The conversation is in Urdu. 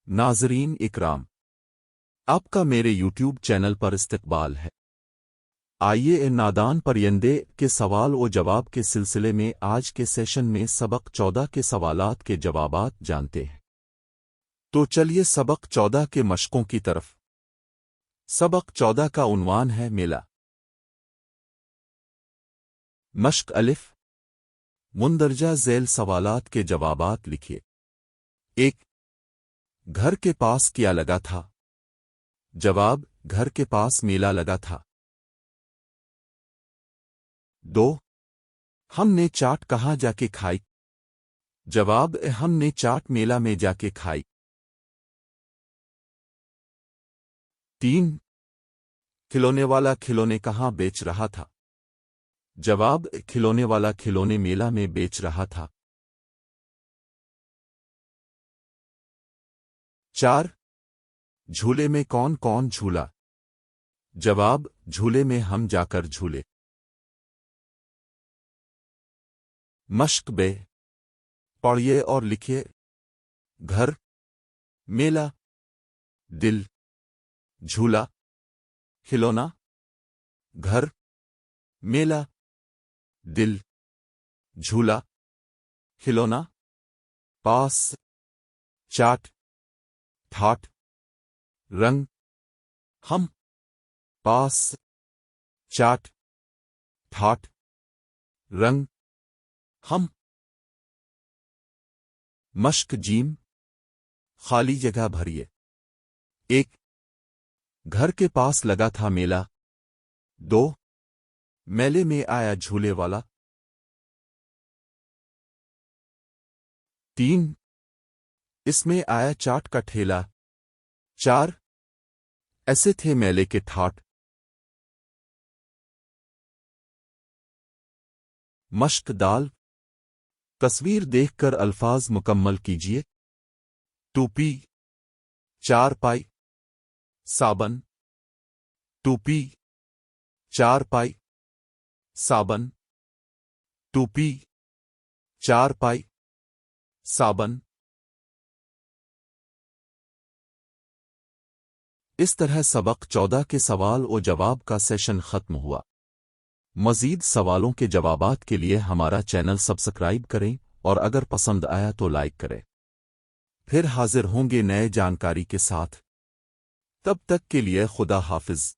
ناظرین اکرام، آپ کا میرے یوٹیوب چینل پر استقبال ہے۔ آئیے نادان پرندے کے سوال و جواب کے سلسلے میں آج کے سیشن میں سبق 14 کے سوالات کے جوابات جانتے ہیں۔ تو چلیے سبق 14 کے مشقوں کی طرف۔ سبق 14 کا عنوان ہے میلہ۔ مشق الف، مندرجہ ذیل سوالات کے جوابات لکھیے۔ 1. گھر کے پاس کیا لگا تھا؟ جواب: گھر کے پاس میلہ لگا تھا۔ 2. ہم نے چاٹ کہاں جا کے کھائی؟ جواب: ہم نے چاٹ میلہ میں جا کے کھائی۔ 3. کھلونے والا کھلونے کہاں بیچ رہا تھا؟ جواب: کھلونے والا کھلونے میلہ میں بیچ رہا تھا۔ 4. جھولے میں کون کون جھولا؟ جواب: جھولے میں ہم جا کر جھولے۔ مشق بے، پڑھیے اور لکھیے۔ گھر، میلہ، دل، جھولا، کھلونا۔ گھر، میلہ، دل، جھولا، کھلونا۔ پاس، چاٹ، ٹھاٹ، رنگ۔ ہم، پاس، چاٹ، ٹھاٹ، رنگ، ہم۔ مشق جیم، خالی جگہ بھریے۔ 1. گھر کے پاس لگا تھا میلہ۔ 2. میلے میں آیا جھولے والا۔ 3. اس میں آیا چاٹ کا ٹھیلا۔ 4. ایسے تھے میلے کے ٹھاٹ۔ مشق دال، تصویر دیکھ کر الفاظ مکمل کیجیے۔ ٹوپی، چارپائی، صابن۔ ٹوپی، چارپائی، صابن۔ ٹوپی، چارپائی، صابن۔ اس طرح سبق 14 کے سوال و جواب کا سیشن ختم ہوا۔ مزید سوالوں کے جوابات کے لیے ہمارا چینل سبسکرائب کریں اور اگر پسند آیا تو لائک کریں۔ پھر حاضر ہوں گے نئے جانکاری کے ساتھ۔ تب تک کے لیے خدا حافظ۔